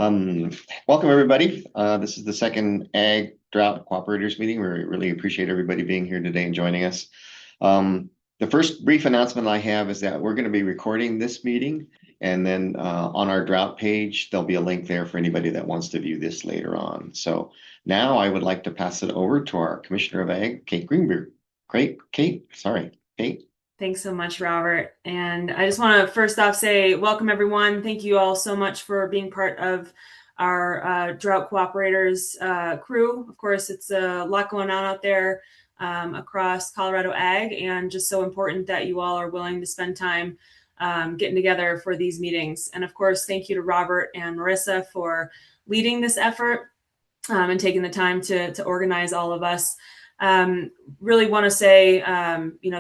Um, Welcome everybody. This is the second Ag Drought Cooperators meeting. We really appreciate everybody being here today and joining us. The first brief announcement I have is that we're going to be recording this meeting, and then on our drought page, there'll be a link there for anybody that wants to view this later on. So now I would like to pass it over to our Commissioner of Ag, Kate Greenberg. Great, Kate. Sorry, Kate. Thanks so much, Robert. And I just want to first off say welcome, everyone. Thank you all so much for being part of our Drought Cooperators crew. Of course, it's a lot going on out there across Colorado Ag, and just so important that you all are willing to spend time getting together for these meetings. And of course, thank you to Robert and Marissa for leading this effort and taking the time to organize all of us. Really want to say,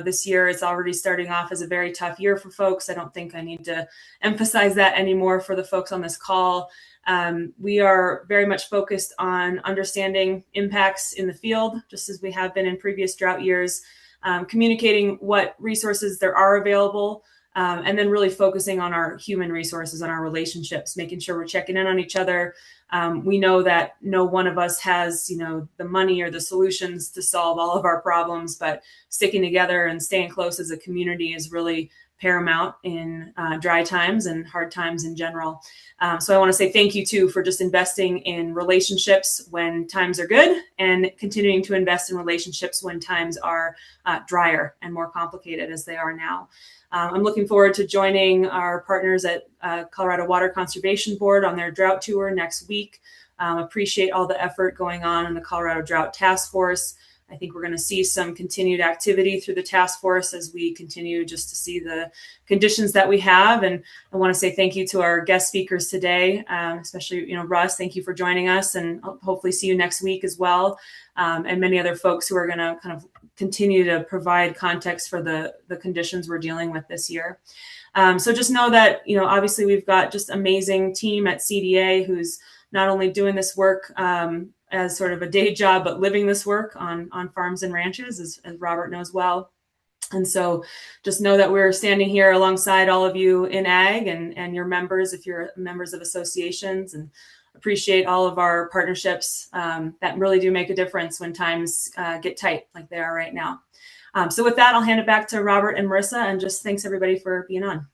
this year is already starting off as a very tough year for folks. I don't think I need to emphasize that anymore for the folks on this call. We are very much focused on understanding impacts in the field, just as we have been in previous drought years, communicating what resources there are available, and then really focusing on our human resources, on our relationships, making sure we're checking in on each other. We know that no one of us has, the money or the solutions to solve all of our problems, but sticking together and staying close as a community is really paramount in dry times and hard times in general. So I want to say thank you too for just investing in relationships when times are good and continuing to invest in relationships when times are drier and more complicated as they are now. I'm looking forward to joining our partners at Colorado Water Conservation Board on their drought tour next week. Appreciate all the effort going on in the Colorado Drought Task Force. I think we're going to see some continued activity through the task force as we continue just to see the conditions that we have. And I want to say thank you to our guest speakers today, especially, Russ, thank you for joining us, and hopefully see you next week as well. And many other folks who are going to kind of continue to provide context for the conditions we're dealing with this year. So just know that, obviously we've got just amazing team at CDA who's not only doing this work as sort of a day job, but living this work on farms and ranches, as Robert knows well. And so just know that we're standing here alongside all of you in ag and your members, if you're members of associations, and appreciate all of our partnerships that really do make a difference when times get tight like they are right now. So with that, I'll hand it back to Robert and Marissa, and just thanks everybody for being on.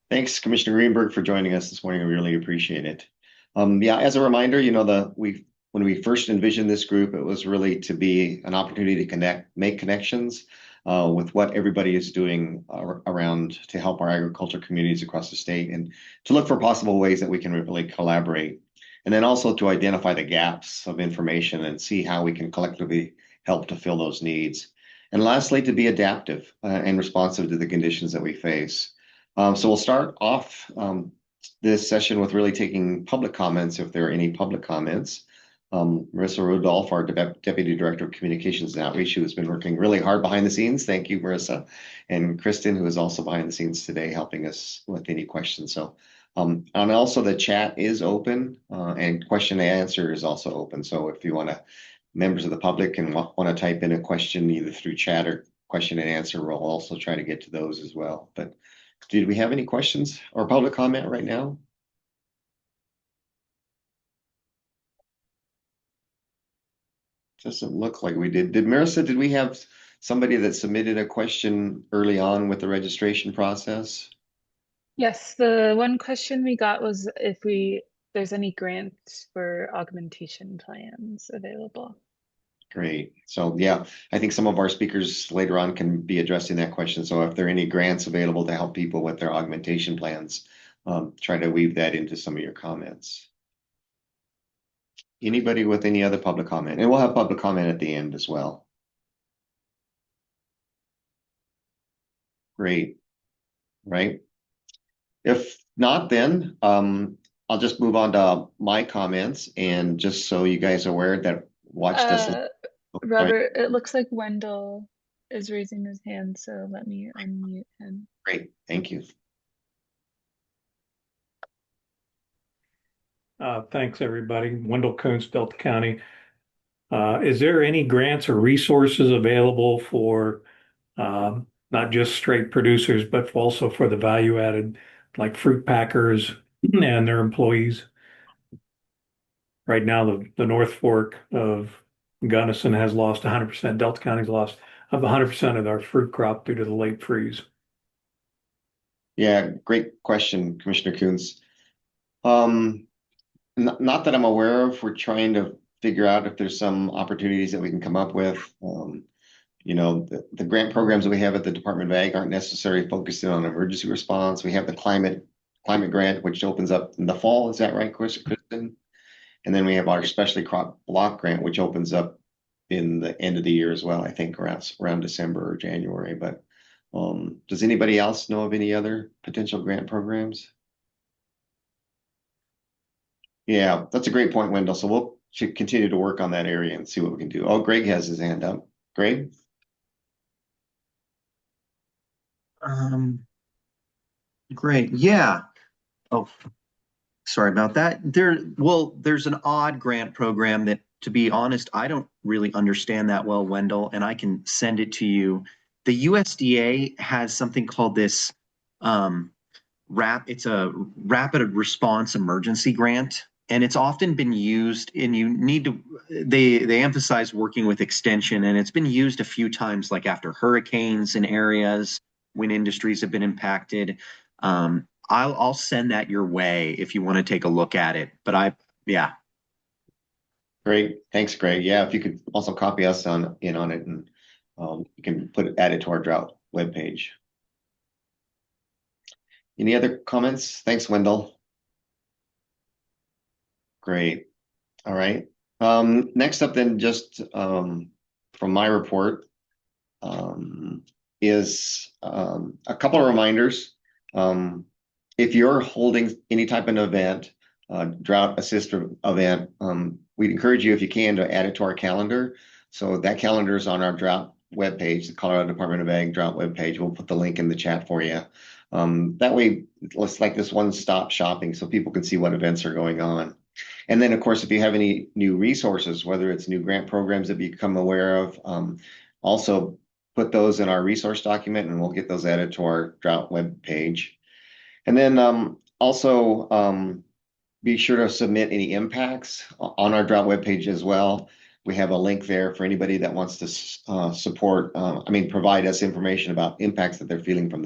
Thanks, Commissioner Greenberg, for joining us this morning. I really appreciate it. As a reminder, when we first envisioned this group, it was really to be an opportunity to make connections with what everybody is doing around to help our agriculture communities across the state, and to look for possible ways that we can really collaborate. And then also to identify the gaps of information and see how we can collectively help to fill those needs. And lastly, to be adaptive and responsive to the conditions that we face. So we'll start off this session with really taking public comments, if there are any public comments. Marissa Rodolph, our Deputy Director of Communications and Outreach, who has been working really hard behind the scenes. Thank you, Marissa. And Kristen, who is also behind the scenes today, helping us with any questions. So, and also the chat is open and question and answer is also open. So if you want to, members of the public and want to type in a question either through chat or question and answer, we'll also try to get to those as well. But did we have any questions or public comment right now? Doesn't look like we did. Marissa, did we have somebody that submitted a question early on with the registration process? Yes, the one question we got was if there's any grants for augmentation plans available. Great. So yeah, I think some of our speakers later on can be addressing that question. So if there are any grants available to help people with their augmentation plans, try to weave that into some of your comments. Anybody with any other public comment? And we'll have public comment at the end as well. Great. Right. If not, then I'll just move on to my comments, and just so you guys are aware that watch this. Robert, it looks like Wendell is raising his hand, so let me unmute him. Great, thank you. Thanks, everybody. Wendell Koontz, Delta County. Is there any grants or resources available for not just straight producers, but also for the value added, like fruit packers and their employees? Right now, the North Fork of Gunnison has lost 100%. Delta County's lost of 100% of our fruit crop due to the late freeze. Yeah, great question, Commissioner Coons. Not that I'm aware of. We're trying to figure out if there's some opportunities that we can come up with. The grant programs that we have at the Department of Ag aren't necessarily focused in on emergency response. We have the climate grant, which opens up in the fall. Is that right, Kristen? And then we have our specialty crop block grant, which opens up in the end of the year as well, I think around December or January. But does anybody else know of any other potential grant programs? Yeah, that's a great point, Wendell. So we'll should continue to work on that area and see what we can do. Oh, Greg has his hand up. Greg? Great. Yeah. Oh, sorry about that. There's an odd grant program that, to be honest, I don't really understand that well, Wendell, and I can send it to you. The USDA has something called this it's a rapid response emergency grant, and it's often been used, and they emphasize working with extension, and it's been used a few times, like after hurricanes in areas when industries have been impacted. I'll send that your way if you want to take a look at it. But yeah. Great. Thanks, Greg. Yeah, if you could also copy us in on it, and you can add it to our drought webpage. Any other comments? Thanks, Wendell. Great. All right. Next up then, just from my report, is a couple of reminders. If you're holding any type of event, drought assist event, we'd encourage you, if you can, to add it to our calendar. So that calendar is on our drought webpage, the Colorado Department of Ag drought webpage. We'll put the link in the chat for you. That way, it's like this one-stop shopping so people can see what events are going on. And then, of course, if you have any new resources, whether it's new grant programs that you become aware of, also put those in our resource document, and we'll get those added to our drought webpage. And then also be sure to submit any impacts on our drought webpage as well. We have a link there for anybody that wants to provide us information about impacts that they're feeling from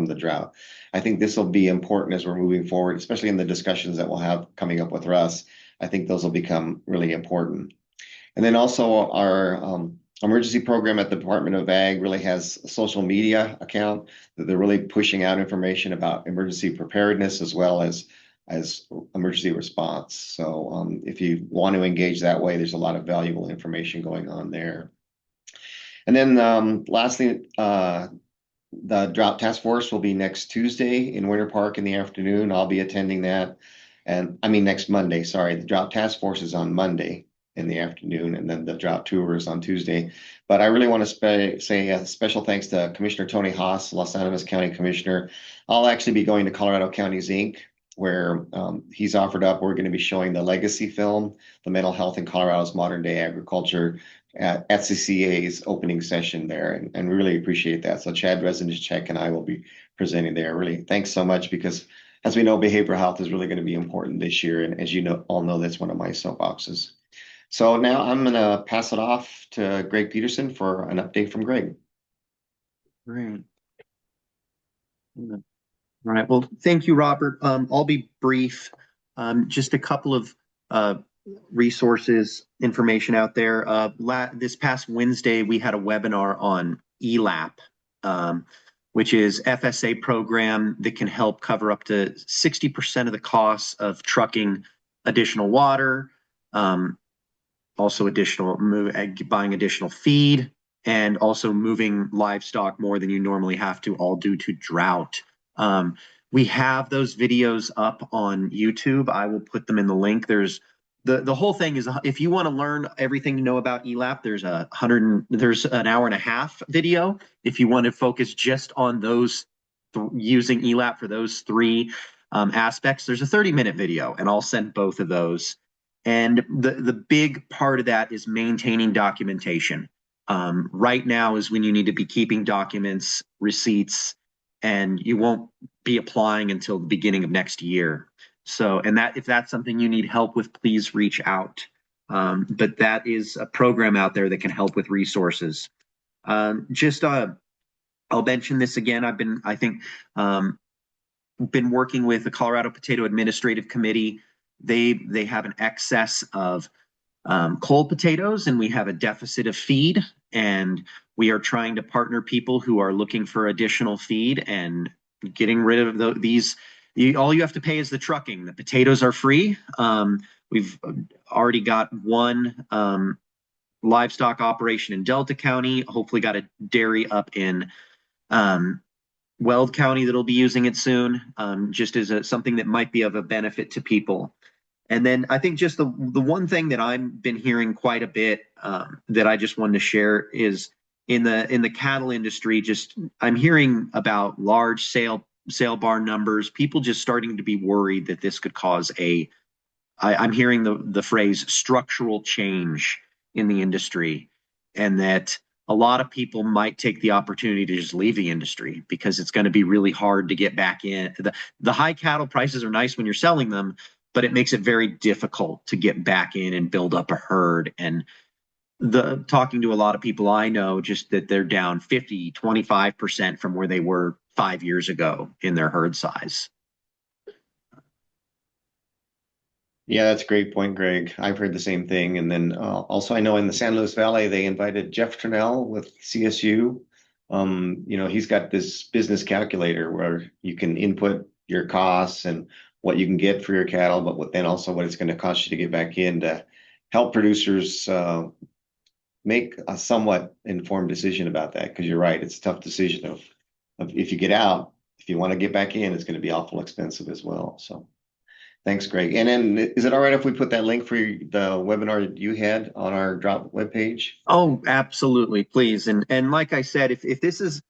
the drought. I think this will be important as we're moving forward, especially in the discussions that we'll have coming up with Russ. I think those will become really important. And then also our emergency program at the Department of Ag really has a social media account that they're really pushing out information about emergency preparedness as well as emergency response. So if you want to engage that way, there's a lot of valuable information going on there. And then lastly, the Drought Task Force will be next Tuesday in Winter Park in the afternoon. I'll be attending that. And I mean, next Monday, sorry. The Drought Task Force is on Monday in the afternoon, and then the drought tour is on Tuesday. But I really want to say a special thanks to Commissioner Tony Haas, Los Animas County Commissioner. I'll actually be going to Colorado Counties Inc., where he's offered up. We're going to be showing the legacy film, The Mental Health in Colorado's Modern Day Agriculture, at CCA's opening session there, and really appreciate that. So Chad Reznicek and I will be presenting there. Really, thanks so much, because as we know, behavioral health is really going to be important this year, and as you all know, that's one of my soapboxes. So now I'm going to pass it off to Greg Peterson for an update from Greg. Great. All right. Well, thank you, Robert. I'll be brief. Just a couple of resources, information out there. This past Wednesday, we had a webinar on ELAP, which is FSA program that can help cover up to 60% of the costs of trucking additional water, also buying additional feed, and also moving livestock more than you normally have to, all due to drought. We have those videos up on YouTube. I will put them in the link. There's the whole thing is, if you want to learn everything you know about ELAP, there's an hour and a half video. If you want to focus just on those using ELAP for those three aspects, there's a 30-minute video, and I'll send both of those. And the big part of that is maintaining documentation. Right now is when you need to be keeping documents, receipts, and you won't be applying until the beginning of next year. So, and that if that's something you need help with, please reach out. But that is a program out there that can help with resources. I'll mention this again. Been working with the Colorado Potato Administrative Committee. They have an excess of cold potatoes, and we have a deficit of feed. And we are trying to partner people who are looking for additional feed and getting rid of these. All you have to pay is the trucking. The potatoes are free. We've already got one livestock operation in Delta County. Hopefully, got a dairy up in Weld County that'll be using it soon, just as something that might be of a benefit to people. And then I think just the one thing that I've been hearing quite a bit that I just wanted to share is in the cattle industry. Just I'm hearing about large sale barn numbers. People just starting to be worried that this could cause I'm hearing the phrase structural change in the industry, and that a lot of people might take the opportunity to just leave the industry because it's going to be really hard to get back in. The high cattle prices are nice when you're selling them, but it makes it very difficult to get back in and build up a herd. And talking to a lot of people I know, just that they're down 50, 25% from where they were 5 years ago in their herd size. Yeah, that's a great point, Greg. I've heard the same thing. And then also, I know in the San Luis Valley, they invited Jeff Trinnell with CSU. He's got this business calculator where you can input your costs and what you can get for your cattle, but then also what it's going to cost you to get back in to help producers make a somewhat informed decision about that. Because you're right, it's a tough decision of if you get out, if you want to get back in, it's going to be awful expensive as well. So. Thanks, Greg. And then is it all right if we put that link for the webinar that you had on our Drought webpage? Oh, absolutely, please. And like I said, if this is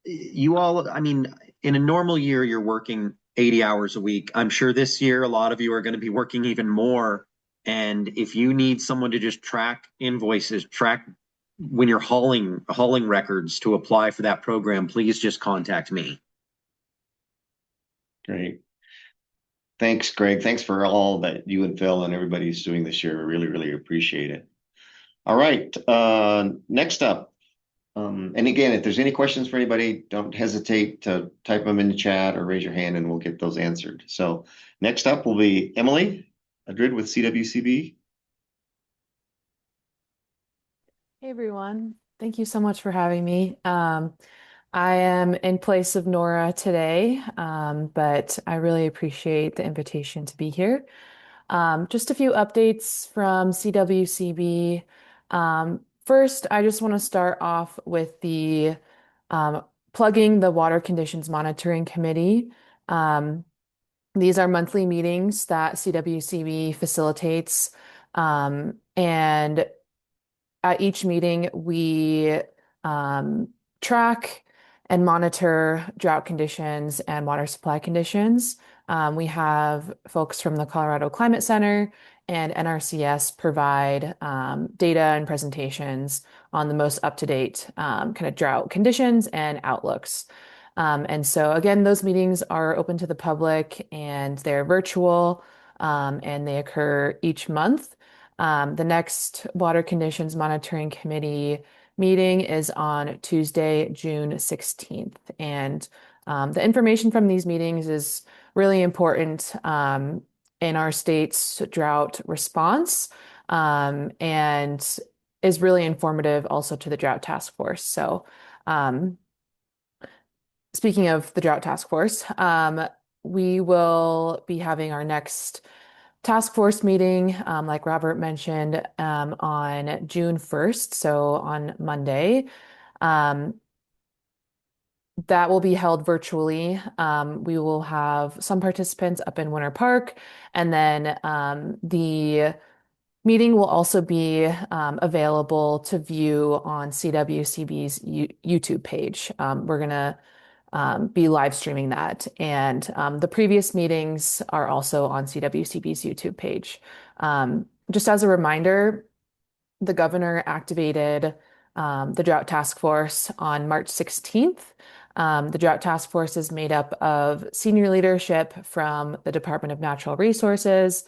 you all, I mean, in a normal year, you're working 80 hours a week. I'm sure this year, a lot of you are going to be working even more. And if you need someone to just track invoices, track when you're hauling records to apply for that program, please just contact me. Great. Thanks, Greg. Thanks for all that you and Phil and everybody's doing this year. We really, really appreciate it. All right. Next up. And again, if there's any questions for anybody, don't hesitate to type them in the chat or raise your hand and we'll get those answered. So next up will be Emily Adrid with CWCB. Hey everyone, thank you so much for having me. I am in place of Nora today, but I really appreciate the invitation to be here. Just a few updates from CWCB. First, I just want to start off with the plugging the Water Conditions Monitoring Committee. These are monthly meetings that CWCB facilitates, and at each meeting, we track and monitor drought conditions and water supply conditions. We have folks from the Colorado Climate Center and NRCS provide data and presentations on the most up-to-date kind of drought conditions and outlooks. And so again, those meetings are open to the public and they're virtual and they occur each month. The next Water Conditions Monitoring Committee meeting is on Tuesday, June 16th. And the information from these meetings is really important in our state's drought response and is really informative also to the Drought Task Force. So speaking of the Drought Task Force, we will be having our next task force meeting, like Robert mentioned, on June 1st, so on Monday. That will be held virtually. We will have some participants up in Winter Park, and then the meeting will also be available to view on CWCB's YouTube page. We're going to be live streaming that. And the previous meetings are also on CWCB's YouTube page. Just as a reminder, the governor activated the Drought Task Force on March 16th. The Drought Task Force is made up of senior leadership from the Department of Natural Resources,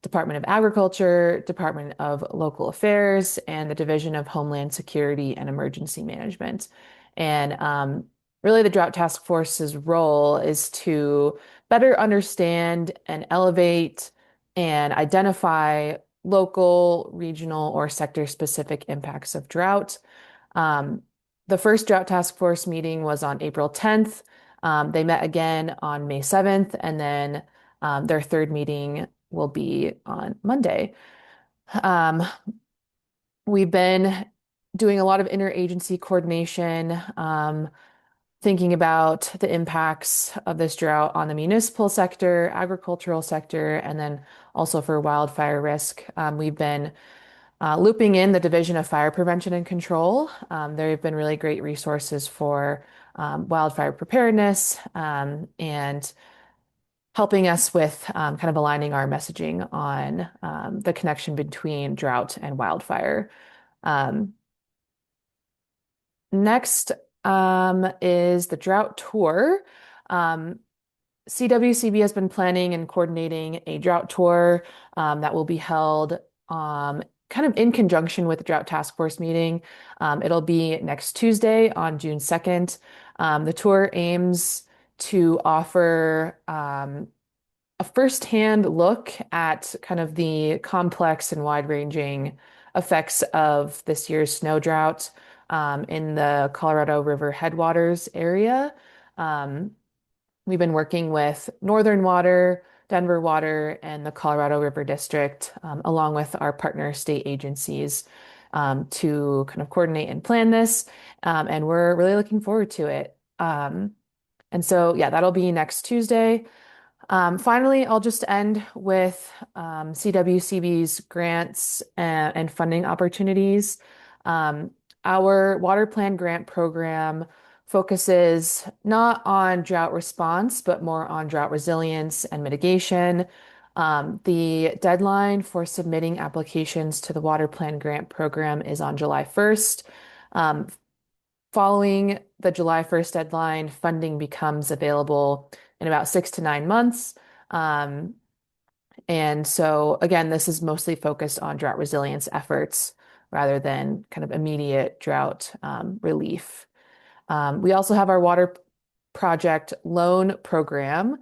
Department of Agriculture, Department of Local Affairs, and the Division of Homeland Security and Emergency Management. And really, the Drought Task Force's role is to better understand and elevate and identify local, regional, or sector-specific impacts of drought. The first Drought Task Force meeting was on April 10th. They met again on May 7th, and then their third meeting will be on Monday. We've been doing a lot of interagency coordination, thinking about the impacts of this drought on the municipal sector, agricultural sector, and then also for wildfire risk. We've been looping in the Division of Fire Prevention and Control. There have been really great resources for wildfire preparedness and helping us with kind of aligning our messaging on the connection between drought and wildfire. Next is the drought tour. CWCB has been planning and coordinating a drought tour that will be held kind of in conjunction with the Drought Task Force meeting. It'll be next Tuesday on June 2nd. The tour aims to offer a firsthand look at kind of the complex and wide-ranging effects of this year's snow drought in the Colorado River headwaters area. We've been working with Northern Water, Denver Water, and the Colorado River District, along with our partner state agencies, to kind of coordinate and plan this. And we're really looking forward to it. And so, yeah, that'll be next Tuesday. Finally, I'll just end with CWCB's grants and funding opportunities. Our water plan grant program focuses not on drought response, but more on drought resilience and mitigation. The deadline for submitting applications to the water plan grant program is on July 1st. Following the July 1st deadline, funding becomes available in about 6 to 9 months. And so, again, this is mostly focused on drought resilience efforts rather than kind of immediate drought relief. We also have our water project loan program.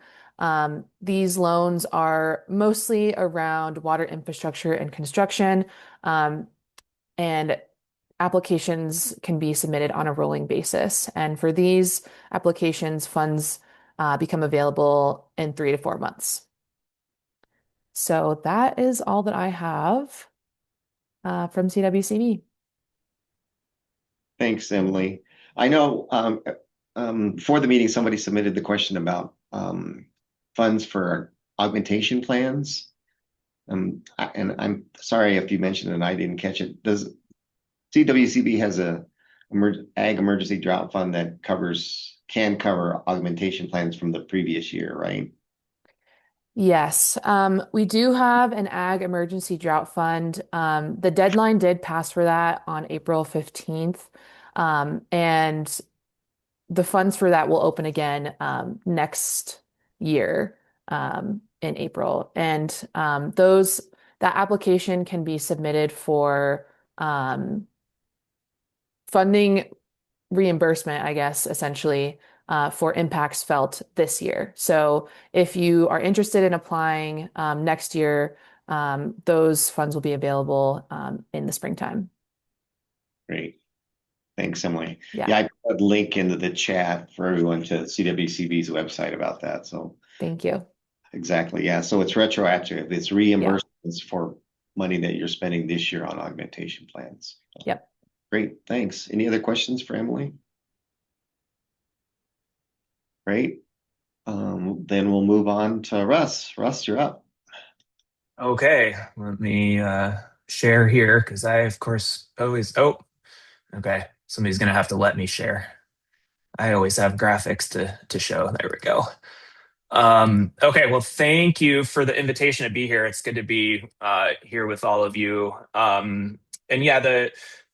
These loans are mostly around water infrastructure and construction, and applications can be submitted on a rolling basis. And for these applications, funds become available in 3 to 4 months. So that is all that I have from CWCB. Thanks, Emily. I know for the meeting, somebody submitted the question about funds for augmentation plans. And I'm sorry if you mentioned it and I didn't catch it. Does CWCB has a ag emergency drought fund that can cover augmentation plans from the previous year, right? Yes, we do have an ag emergency drought fund. The deadline did pass for that on April 15th. And the funds for that will open again next year in April. And that application can be submitted for funding reimbursement, I guess, essentially, for impacts felt this year. So if you are interested in applying next year, those funds will be available in the springtime. Great. Thanks, Emily. Yeah. I put a link into the chat for everyone to CWCB's website about that. So Thank you. exactly. Yeah. So it's retroactive. It's reimbursements for money that you're spending this year on augmentation plans. Yep. Great. Thanks. Any other questions for Emily? Great. Then we'll move on to Russ. Russ, you're up. Okay, let me share here because I, of course, always. Oh, okay. Somebody's gonna have to let me share. I always have graphics to show. There we go. Okay, well, thank you for the invitation to be here. It's good to be here with all of you. And yeah,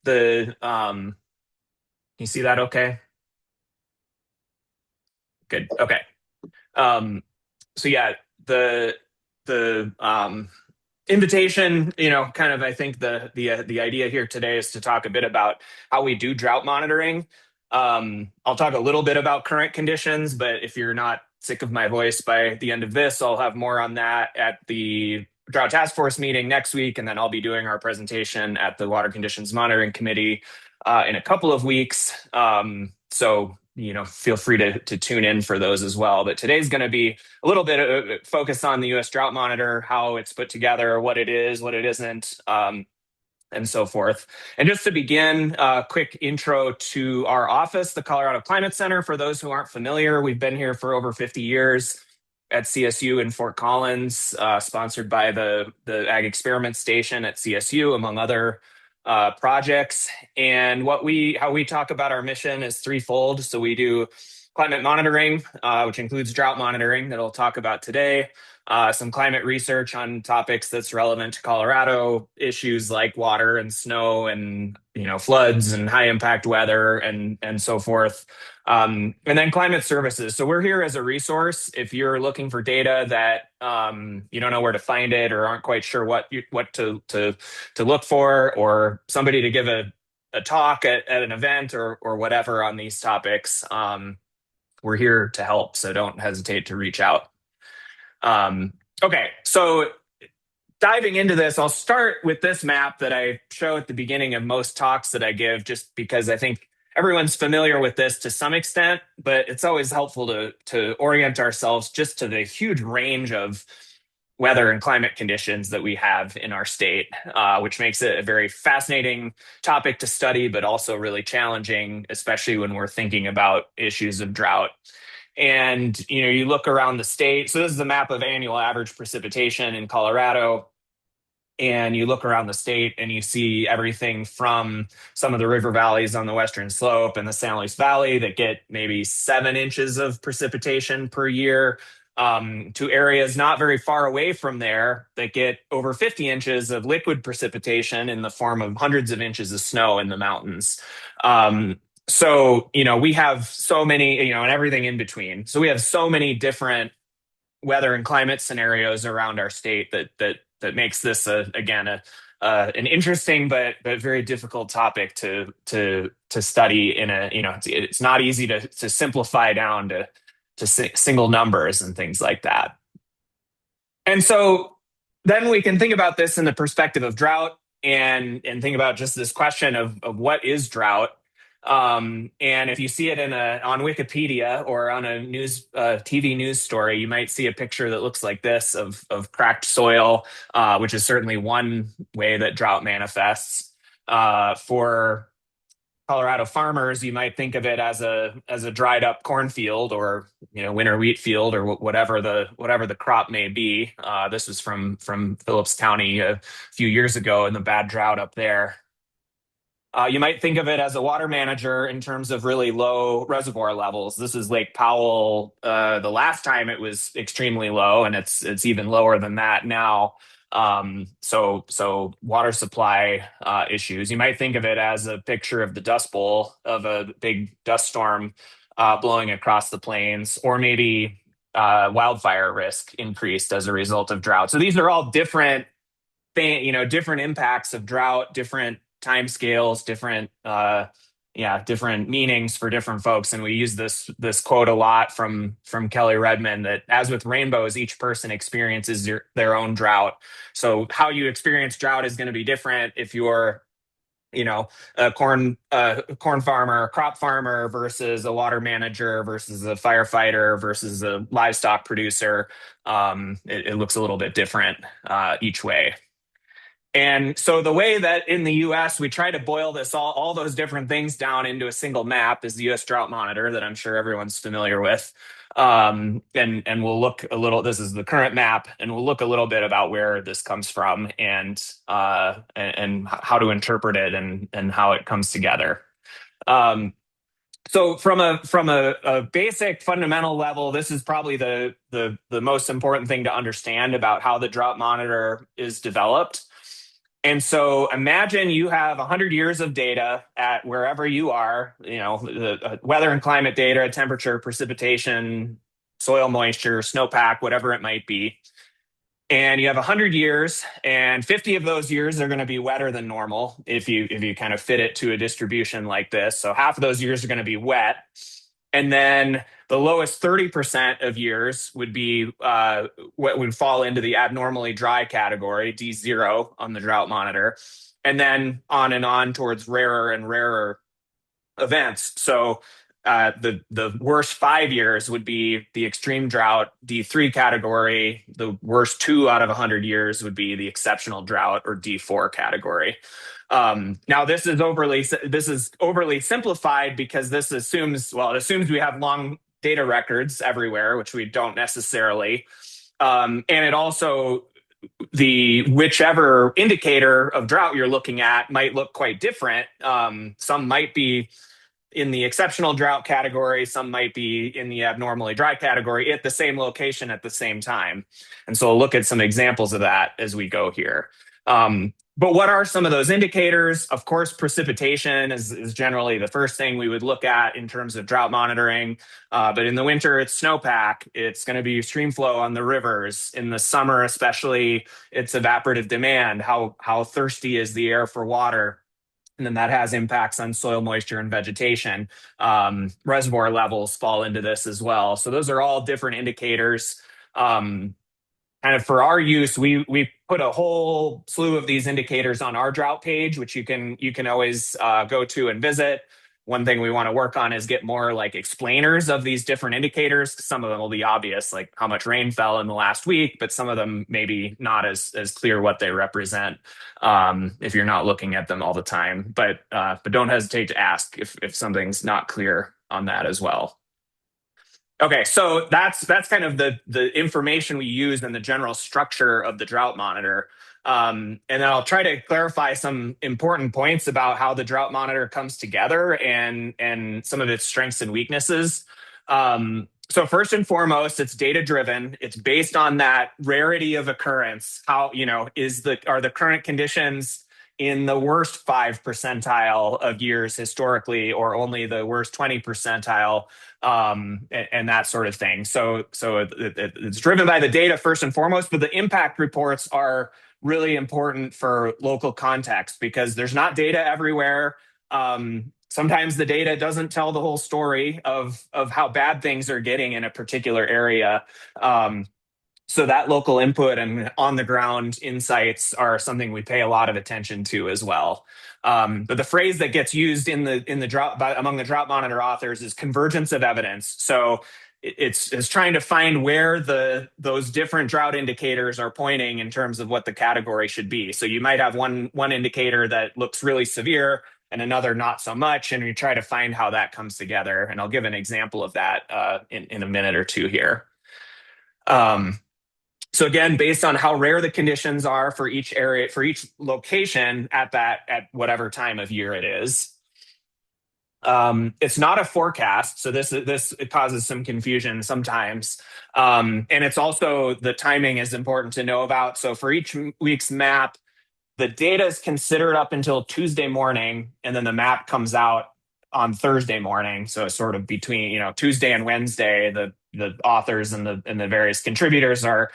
the you see that okay? Good. Okay. So yeah, the invitation, kind of, I think the idea here today is to talk a bit about how we do drought monitoring. I'll talk a little bit about current conditions, but if you're not sick of my voice by the end of this, I'll have more on that at the Drought Task Force meeting next week, and then I'll be doing our presentation at the Water Conditions Monitoring Committee in a couple of weeks. So feel free to tune in for those as well. But today's going to be a little bit of focus on the U.S. Drought Monitor, how it's put together, what it is, what it isn't, and so forth. And just to begin, a quick intro to our office, the Colorado Climate Center. For those who aren't familiar, we've been here for over 50 years at CSU in Fort Collins, sponsored by the Ag Experiment Station at CSU, among other projects. And how we talk about our mission is threefold. So we do climate monitoring, which includes drought monitoring that I'll talk about today, some climate research on topics that's relevant to Colorado, issues like water and snow and floods and high impact weather and so forth. And then climate services. So we're here as a resource. If you're looking for data that you don't know where to find it or aren't quite sure what to look for, or somebody to give a talk at an event or whatever on these topics, we're here to help. So don't hesitate to reach out. Okay, so diving into this, I'll start with this map that I show at the beginning of most talks that I give, just because I think everyone's familiar with this to some extent, but it's always helpful to orient ourselves just to the huge range of weather and climate conditions that we have in our state, which makes it a very fascinating topic to study, but also really challenging, especially when we're thinking about issues of drought. And, you look around the state. So this is a map of annual average precipitation in Colorado. And you look around the state and you see everything from some of the river valleys on the western slope and the San Luis Valley that get maybe 7 inches of precipitation per year, to areas not very far away from there that get over 50 inches of liquid precipitation in the form of hundreds of inches of snow in the mountains. So, we have so many, and everything in between. So we have so many different weather and climate scenarios around our state that makes this an interesting but very difficult topic to study in a, it's not easy to simplify down to single numbers and things like that. And so then we can think about this in the perspective of drought and think about just this question of what is drought. And if you see it on Wikipedia or on a TV news story, you might see a picture that looks like this of cracked soil, which is certainly one way that drought manifests. For Colorado farmers, you might think of it as a dried up cornfield or winter wheat field or whatever the crop may be. This is from Phillips County a few years ago in the bad drought up there. You might think of it as a water manager in terms of really low reservoir levels. This is Lake Powell. The last time it was extremely low, and it's even lower than that now. So water supply issues. You might think of it as a picture of the Dust Bowl of a big dust storm blowing across the plains, or maybe wildfire risk increased as a result of drought. So these are all different different impacts of drought, different timescales, different meanings for different folks. And we use this quote a lot from Kelly Redmond, that as with rainbows, each person experiences their own drought. So how you experience drought is going to be different if you're a corn farmer, a crop farmer versus a water manager versus a firefighter versus a livestock producer. It looks a little bit different each way. And so the way that in the U.S. we try to boil this all those different things down into a single map is the U.S. Drought Monitor that I'm sure everyone's familiar with. And we'll look a little, this is the current map, and we'll look a little bit about where this comes from and how to interpret it and how it comes together. So from a basic fundamental level, this is probably the most important thing to understand about how the Drought Monitor is developed. And so imagine you have 100 years of data at wherever you are, the weather and climate data, temperature, precipitation, soil moisture, snowpack, whatever it might be. And you have 100 years, and 50 of those years are going to be wetter than normal if you kind of fit it to a distribution like this. So half of those years are going to be wet. And then the lowest 30% of years would be what would fall into the abnormally dry category, D0 on the drought monitor. And then on and on towards rarer and rarer events. So the worst 5 years would be the extreme drought, D3 category. The worst 2 out of 100 years would be the exceptional drought, or D4 category. Now this is overly simplified because this assumes we have long data records everywhere, which we don't necessarily. And it also, whichever indicator of drought you're looking at might look quite different. Some might be in the exceptional drought category, some might be in the abnormally dry category at the same location at the same time. And so we'll look at some examples of that as we go here. But what are some of those indicators? Of course, precipitation is generally the first thing we would look at in terms of drought monitoring. But in the winter, it's snowpack. It's going to be stream flow on the rivers. In the summer, especially, it's evaporative demand. How thirsty is the air for water? And then that has impacts on soil moisture and vegetation. Reservoir levels fall into this as well. So those are all different indicators. Kind of for our use, we put a whole slew of these indicators on our drought page, which you can always go to and visit. One thing we want to work on is get more like explainers of these different indicators. Some of them will be obvious, like how much rain fell in the last week, but some of them maybe not as clear what they represent if you're not looking at them all the time. But don't hesitate to ask if something's not clear on that as well. Okay, so that's kind of the information we use in the general structure of the drought monitor. And then I'll try to clarify some important points about how the drought monitor comes together and some of its strengths and weaknesses. So first and foremost, it's data driven. It's based on that rarity of occurrence. How, are the current conditions in the worst 5 percentile of years historically, or only the worst 20 percentile, and that sort of thing. So it's driven by the data first and foremost, but the impact reports are really important for local context because there's not data everywhere. Sometimes the data doesn't tell the whole story of how bad things are getting in a particular area. So that local input and on the ground insights are something we pay a lot of attention to as well. But the phrase that gets used in the drought among the drought monitor authors is convergence of evidence. So it's trying to find where those different drought indicators are pointing in terms of what the category should be. So you might have one indicator that looks really severe and another not so much, and you try to find how that comes together. And I'll give an example of that in a minute or two here. So again, based on how rare the conditions are for each area, for each location at whatever time of year it is. It's not a forecast, so it causes some confusion sometimes. And it's also, the timing is important to know about. So for each week's map, the data is considered up until Tuesday morning, and then the map comes out on Thursday morning. So it's sort of between, Tuesday and Wednesday, the authors and the various contributors are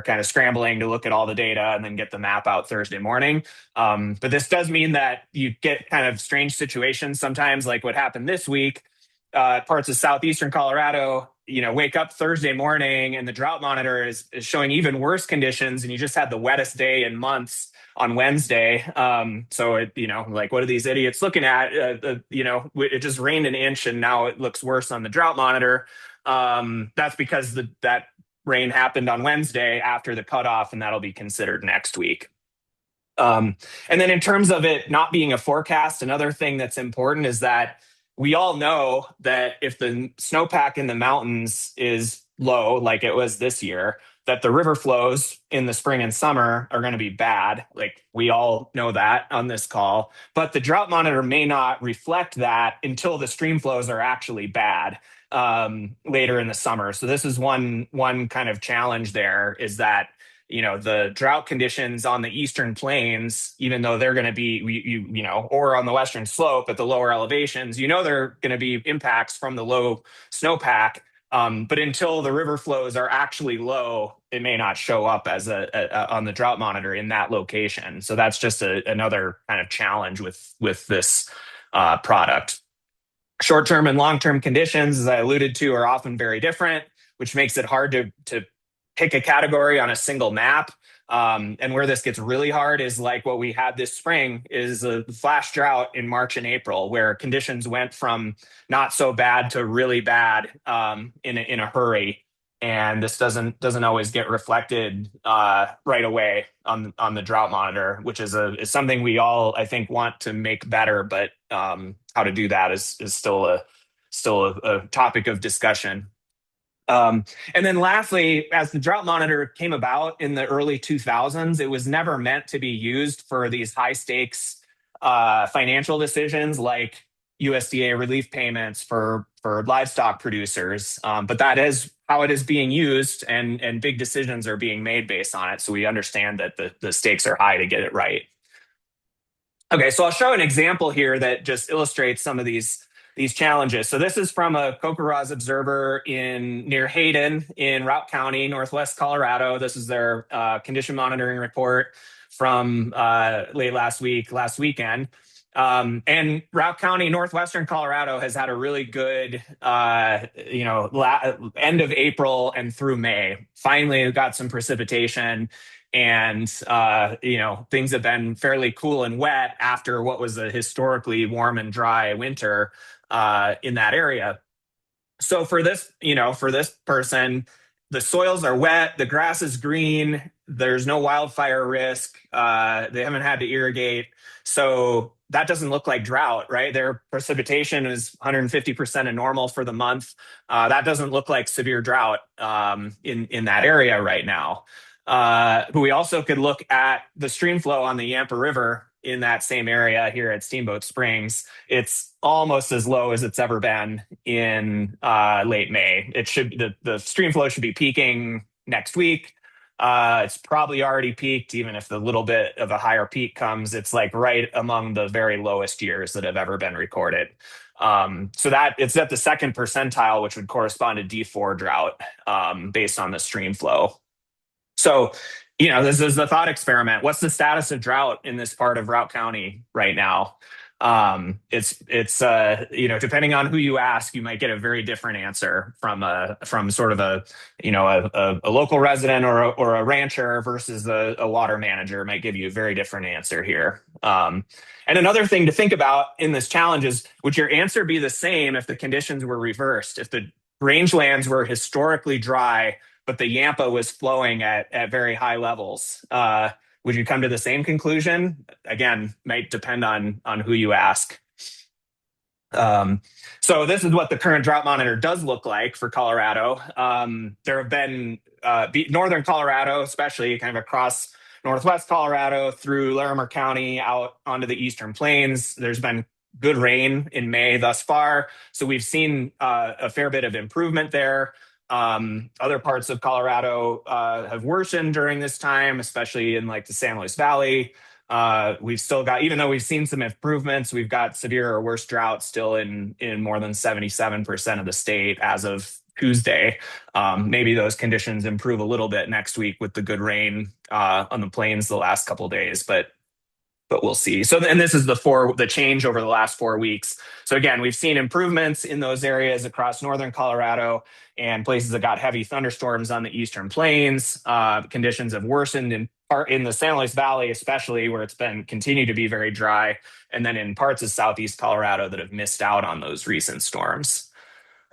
kind of scrambling to look at all the data and then get the map out Thursday morning. But this does mean that you get kind of strange situations sometimes, like what happened this week. Parts of southeastern Colorado, wake up Thursday morning and the drought monitor is showing even worse conditions, and you just had the wettest day in months on Wednesday. So what are these idiots looking at? It just rained an inch and now it looks worse on the drought monitor. That's because that rain happened on Wednesday after the cutoff, and that'll be considered next week. And then in terms of it not being a forecast, another thing that's important is that we all know that if the snowpack in the mountains is low, like it was this year, that the river flows in the spring and summer are going to be bad. Like, we all know that on this call, but the drought monitor may not reflect that until the stream flows are actually bad later in the summer. So this is one kind of challenge there, is that the drought conditions on the eastern plains, even though they're going to be, or on the western slope at the lower elevations, there are going to be impacts from the low snowpack. But until the river flows are actually low, it may not show up as on the drought monitor in that location. So that's just another kind of challenge with this product. Short-term and long-term conditions, as I alluded to, are often very different, which makes it hard to pick a category on a single map. And where this gets really hard is like what we had this spring is a flash drought in March and April, where conditions went from not so bad to really bad in a hurry. And this doesn't always get reflected right away on the drought monitor, which is something we all, I think, want to make better, but how to do that is still a topic of discussion. And then lastly, as the drought monitor came about in the early 2000s, it was never meant to be used for these high stakes financial decisions like USDA relief payments for livestock producers. But that is how it is being used, and big decisions are being made based on it. So we understand that the stakes are high to get it right. Okay, so I'll show an example here that just illustrates some of these challenges. So this is from a Cooperators observer near Hayden in Routt County, Northwest Colorado. This is their condition monitoring report from late last weekend. And Routt County, Northwestern Colorado has had a really good, end of April and through May. Finally got some precipitation, and things have been fairly cool and wet after what was a historically warm and dry winter in that area. So for this person, the soils are wet, the grass is green, there's no wildfire risk, they haven't had to irrigate. So that doesn't look like drought, right? Their precipitation is 150% of normal for the month. That doesn't look like severe drought in that area right now. But we also could look at the stream flow on the Yampa River in that same area here at Steamboat Springs. It's almost as low as it's ever been in late May. The stream flow should be peaking next week. It's probably already peaked, even if the little bit of a higher peak comes. It's like right among the very lowest years that have ever been recorded. So that it's at the second percentile, which would correspond to D4 drought based on the stream flow. So, this is the thought experiment. What's the status of drought in this part of Routt County right now? It's depending on who you ask, you might get a very different answer from sort of a local resident or a rancher versus a water manager might give you a very different answer here. And another thing to think about in this challenge is, would your answer be the same if the conditions were reversed? If the rangelands were historically dry, but the Yampa was flowing at very high levels, would you come to the same conclusion? Again, might depend on who you ask. So this is what the current drought monitor does look like for Colorado. There have been northern Colorado, especially kind of across northwest Colorado through Larimer County out onto the eastern plains. There's been good rain in May thus far. So we've seen a fair bit of improvement there. Other parts of Colorado have worsened during this time, especially in like the San Luis Valley. We've still got, even though we've seen some improvements, we've got severe or worse drought still in more than 77% of the state as of Tuesday. Maybe those conditions improve a little bit next week with the good rain on the plains the last couple of days, but we'll see. So, and this is the change over the last 4 weeks. So again, we've seen improvements in those areas across northern Colorado and places that got heavy thunderstorms on the eastern plains. Conditions have worsened in the San Luis Valley, especially where it's been continued to be very dry, and then in parts of southeast Colorado that have missed out on those recent storms.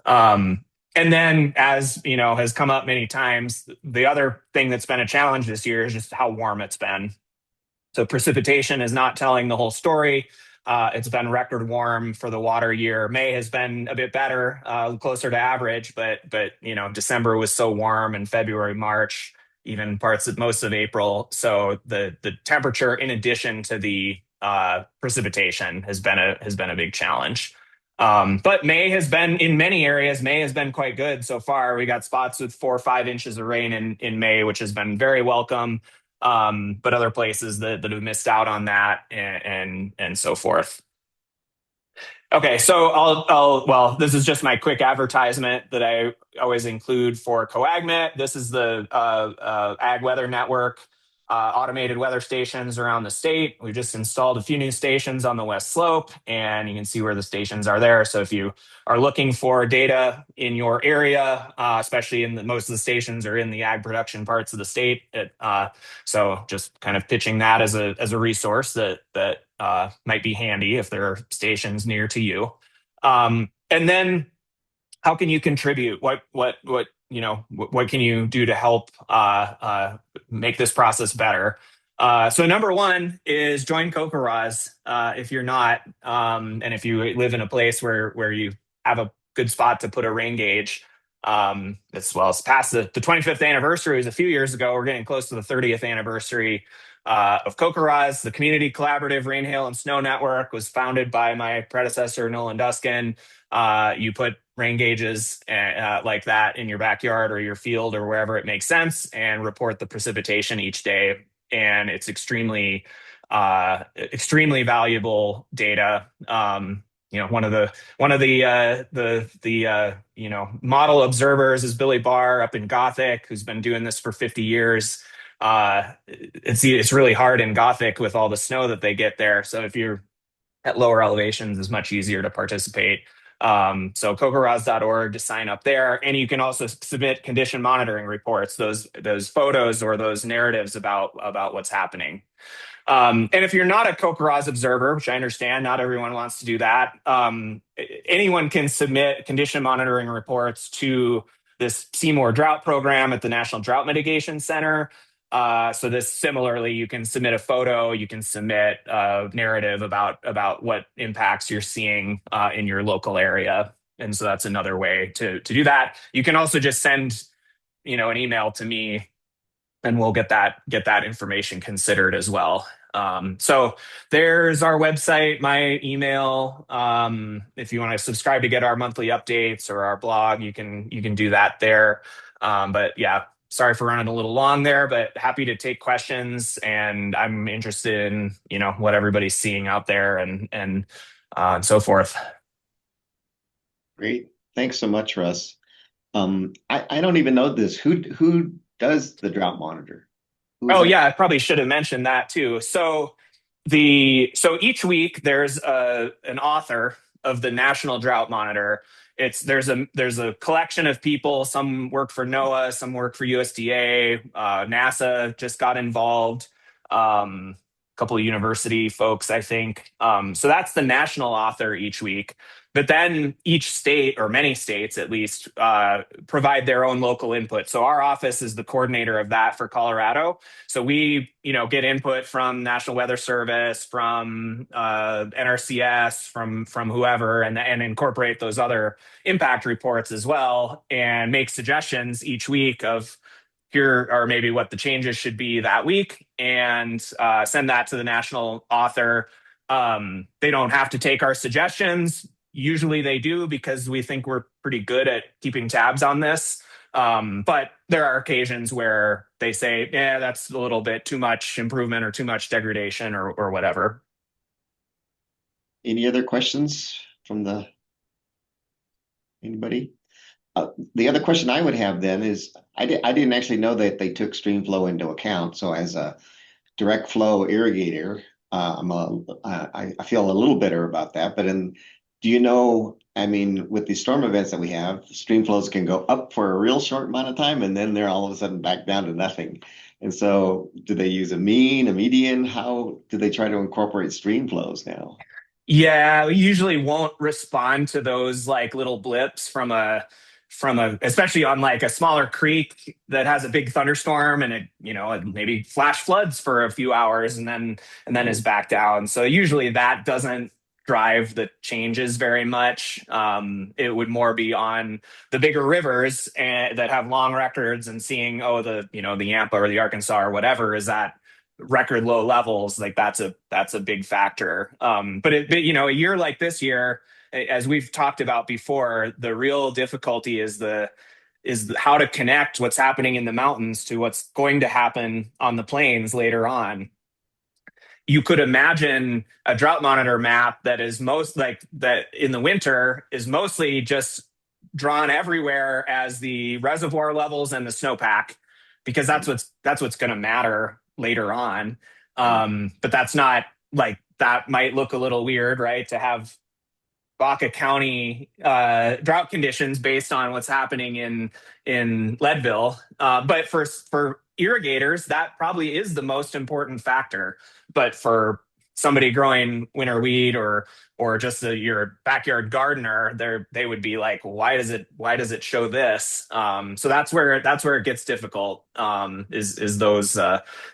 And then, as has come up many times, the other thing that's been a challenge this year is just how warm it's been. So precipitation is not telling the whole story. It's been record warm for the water year. May has been a bit better, closer to average, but December was so warm, and February, March, even most of April. So the temperature, in addition to the precipitation, has been a big challenge. But May has been, in many areas, May has been quite good so far. We got spots with 4 or 5 inches of rain in May, which has been very welcome. But other places that have missed out on that and so forth. Okay, so well, this is just my quick advertisement that I always include for Coagmet. This is the Ag Weather Network, automated weather stations around the state. We've just installed a few new stations on the West Slope, and you can see where the stations are there. So if you are looking for data in your area, especially most of the stations are in the ag production parts of the state, so just kind of pitching that as a resource that might be handy if there are stations near to you. And then how can you contribute? What can you do to help make this process better? So number one is join Kokoraz if you're not, and if you live in a place where you have a good spot to put a rain gauge. As well as past the 25th anniversary was a few years ago. We're getting close to the 30th anniversary of Kokoraz. The Community Collaborative Rain, Hail, and Snow Network was founded by my predecessor, Nolan Duskin. You put rain gauges like that in your backyard or your field or wherever it makes sense and report the precipitation each day. And it's extremely valuable data. One of the model observers is Billy Barr up in Gothic, who's been doing this for 50 years. It's really hard in Gothic with all the snow that they get there. So if you're at lower elevations, it's much easier to participate. So kokoraz.org to sign up there. And you can also submit condition monitoring reports, those photos or those narratives about what's happening. And if you're not a Kokoraz observer, which I understand not everyone wants to do that, anyone can submit condition monitoring reports to this Seymour Drought program at the National Drought Mitigation Center. So this similarly, you can submit a photo, you can submit a narrative about what impacts you're seeing in your local area. And so that's another way to do that. You can also just send, an email to me and we'll get that information considered as well. So there's our website, my email. If you want to subscribe to get our monthly updates or our blog, you can do that there. But yeah, sorry for running a little long there, but happy to take questions. And I'm interested in what everybody's seeing out there and so forth. Great, thanks so much, Russ. I don't even know this. Who does the drought monitor? Yeah, I probably should have mentioned that too. So each week there's an author of the National Drought Monitor. There's a collection of people. Some work for NOAA, some work for USDA. NASA just got involved. A couple of university folks, I think. So that's the national author each week. But then each state, or many states at least, provide their own local input. So our office is the coordinator of that for Colorado. So we, get input from National Weather Service, from NRCS, from whoever, and incorporate those other impact reports as well, and make suggestions each week of here are maybe what the changes should be that week, and send that to the national author. They don't have to take our suggestions. Usually they do because we think we're pretty good at keeping tabs on this. But there are occasions where they say, yeah, that's a little bit too much improvement or too much degradation or whatever. Any other questions from anybody? The other question I would have then is, I didn't actually know that they took stream flow into account. So as a direct flow irrigator, I feel a little better about that. But do you know, with the storm events that we have, stream flows can go up for a real short amount of time, and then they're all of a sudden back down to nothing. And so do they use a mean, a median? How do they try to incorporate stream flows now? Yeah, we usually won't respond to those like little blips from especially on like a smaller creek that has a big thunderstorm and it maybe flash floods for a few hours and then is back down. So usually that doesn't drive the changes very much. It would more be on the bigger rivers that have long records and seeing, the Yampa or the Arkansas or whatever is at record low levels. Like that's a big factor. But a year like this year, as we've talked about before, the real difficulty is how to connect what's happening in the mountains to what's going to happen on the plains later on. You could imagine a drought monitor map that is most like that in the winter is mostly just drawn everywhere as the reservoir levels and the snowpack, because that's what's going to matter later on. But that's not like, that might look a little weird, right? To have Baca County drought conditions based on what's happening in Leadville. But for irrigators, that probably is the most important factor. But for somebody growing winter wheat or just your backyard gardener, they would be like, why does it show this? So that's where it gets difficult. Is those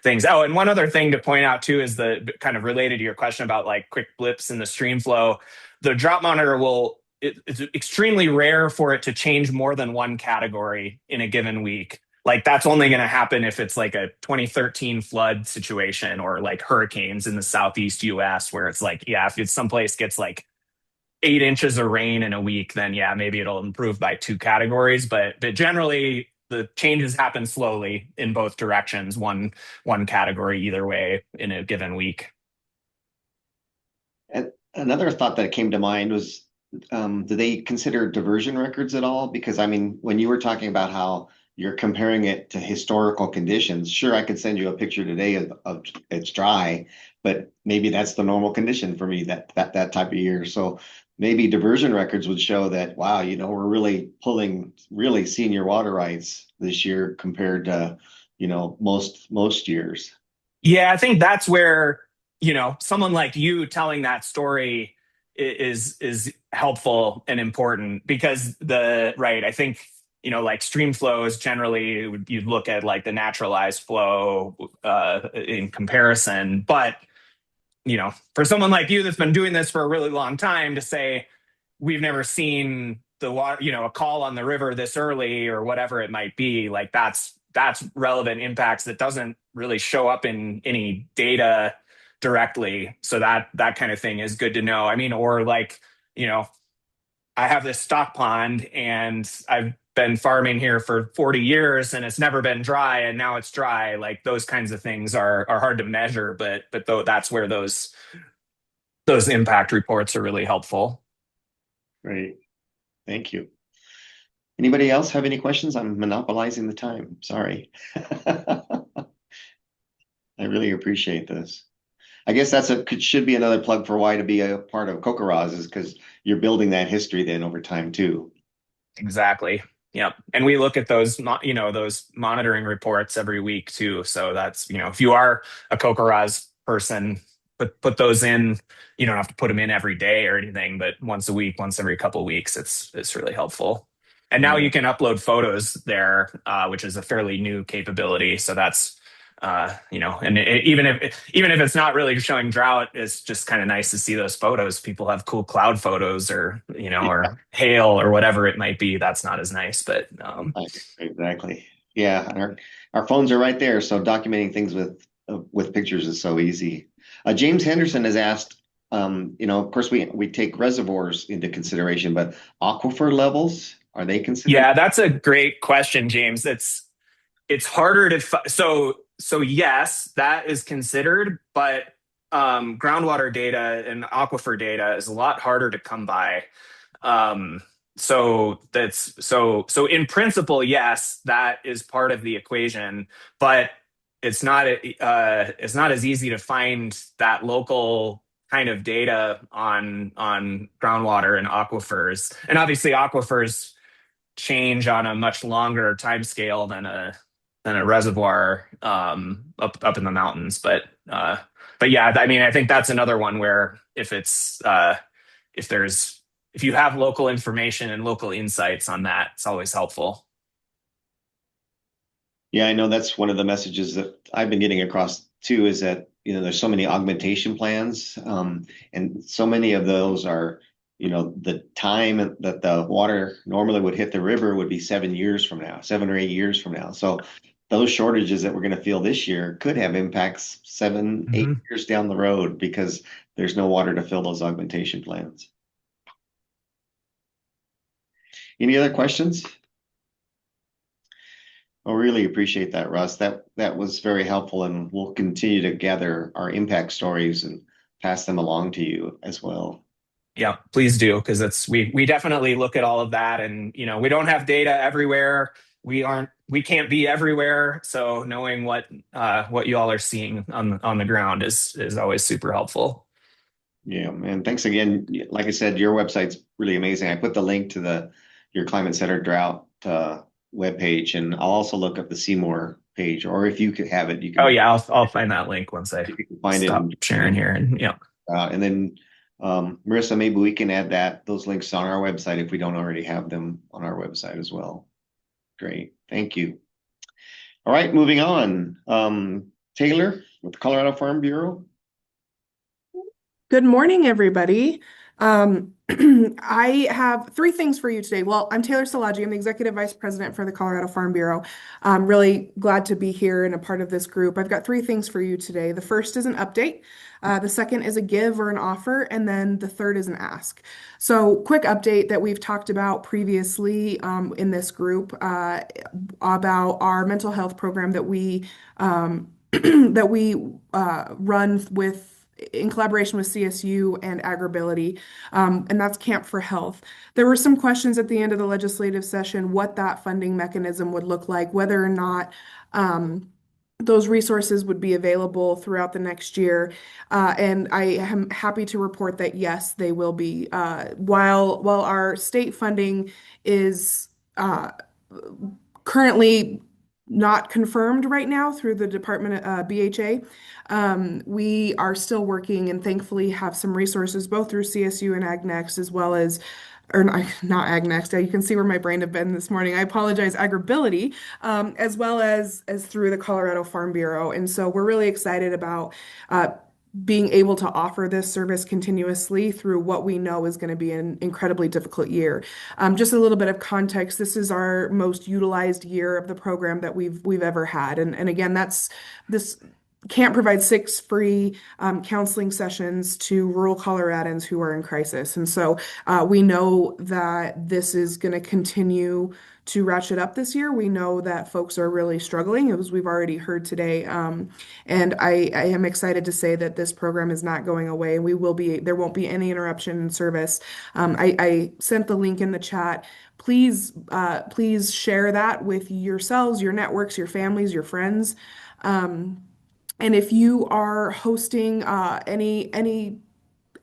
things. Oh, and one other thing to point out too is the kind of related to your question about like quick blips in the stream flow. The drought monitor it's extremely rare for it to change more than one category in a given week. Like that's only going to happen if it's like a 2013 flood situation or like hurricanes in the Southeast US, where it's like, yeah, if it's someplace gets like 8 inches of rain in a week, then yeah, maybe it'll improve by 2 categories. But generally the changes happen slowly in both directions, one category either way in a given week. And another thought that came to mind was, do they consider diversion records at all? Because I mean, when you were talking about how you're comparing it to historical conditions, sure, I could send you a picture today of it's dry, but maybe that's the normal condition for me that type of year. So maybe diversion records would show that, wow, we're really pulling really senior water rights this year compared to, most years. Yeah, I think that's where, someone like you telling that story is helpful and important, because I think, like stream flows generally, you'd look at like the naturalized flow in comparison. But, for someone like you that's been doing this for a really long time to say, we've never seen the water, a call on the river this early or whatever it might be, like that's relevant impacts that doesn't really show up in any data directly. So that kind of thing is good to know. I mean, or like, I have this stock pond and I've been farming here for 40 years and it's never been dry and now it's dry. Like those kinds of things are hard to measure, but though that's where those impact reports are really helpful. Great. Thank you. Anybody else have any questions? I'm monopolizing the time. Sorry. I really appreciate this. I guess should be another plug for why to be a part of Cooperators, is because you're building that history then over time too. Exactly. Yeah. And we look at those, those monitoring reports every week too. So that's, if you are a Cooperators person, put those in. You don't have to put them in every day or anything, but once a week, once every couple of weeks, it's really helpful. And now you can upload photos there, which is a fairly new capability. So that's, and even if it's not really showing drought, it's just kind of nice to see those photos. People have cool cloud photos or, or hail or whatever it might be. That's not as nice, but exactly. Yeah. Our phones are right there. So documenting things with pictures is so easy. James Henderson has asked, of course we take reservoirs into consideration, but aquifer levels, are they considered? Yeah, that's a great question, James. It's harder to so yes, that is considered, but groundwater data and aquifer data is a lot harder to come by. So in principle, yes, that is part of the equation, but it's not as easy to find that local kind of data on groundwater and aquifers. And obviously aquifers change on a much longer time scale than a reservoir up in the mountains. But yeah, I mean, I think that's another one where if you have local information and local insights on that, it's always helpful. Yeah, I know that's one of the messages that I've been getting across too, is that, there's so many augmentation plans, and so many of those are, the time that the water normally would hit the river would be 7 years from now, 7 or 8 years from now. So those shortages that we're going to feel this year could have impacts 7, 8 years down the road because there's no water to fill those augmentation plans. Any other questions? I really appreciate that, Russ. That was very helpful, and we'll continue to gather our impact stories and pass them along to you as well. Yeah, please do, because we definitely look at all of that, and we don't have data everywhere. We can't be everywhere, so knowing what you all are seeing on the ground is always super helpful. Yeah, and thanks again. Like I said, your website's really amazing. I put the link to your Climate Center Drought webpage, and I'll also look up the Seymour page, or if you could have it, you Oh can. yeah, I'll find that link once I If you can find it, stop sharing here, and yeah. And then Marissa, maybe we can add those links on our website if we don't already have them on our website as well. Great, thank you. All right, moving on. Taylor with the Colorado Farm Bureau. Good morning, everybody. I have three things for you today. Well, I'm Taylor Szilagyi. I'm the Executive Vice President for the Colorado Farm Bureau. I'm really glad to be here and a part of this group. I've got three things for you today. The first is an update. The second is a give or an offer, and then the third is an ask. So, quick update that we've talked about previously in this group about our mental health program that we that we run with in collaboration with CSU and Agribility, and that's Camp for Health. There were some questions at the end of the legislative session what that funding mechanism would look like, whether or not those resources would be available throughout the next year. And I am happy to report that yes, they will be. While our state funding is currently not confirmed right now through the Department of BHA. We are still working and thankfully have some resources both through CSU and AgNext as well as, or not AgNext. You can see where my brain have been this morning. I apologize, Agribility, as well as through the Colorado Farm Bureau. And so we're really excited about being able to offer this service continuously through what we know is going to be an incredibly difficult year. Just a little bit of context, this is our most utilized year of the program that we've ever had. And again, this Camp provides 6 free counseling sessions to rural Coloradans who are in crisis. And so we know that this is going to continue to ratchet up this year. We know that folks are really struggling, as we've already heard today. And I am excited to say that this program is not going away. There won't be any interruption in service. I sent the link in the chat. Please share that with yourselves, your networks, your families, your friends. And if you are hosting any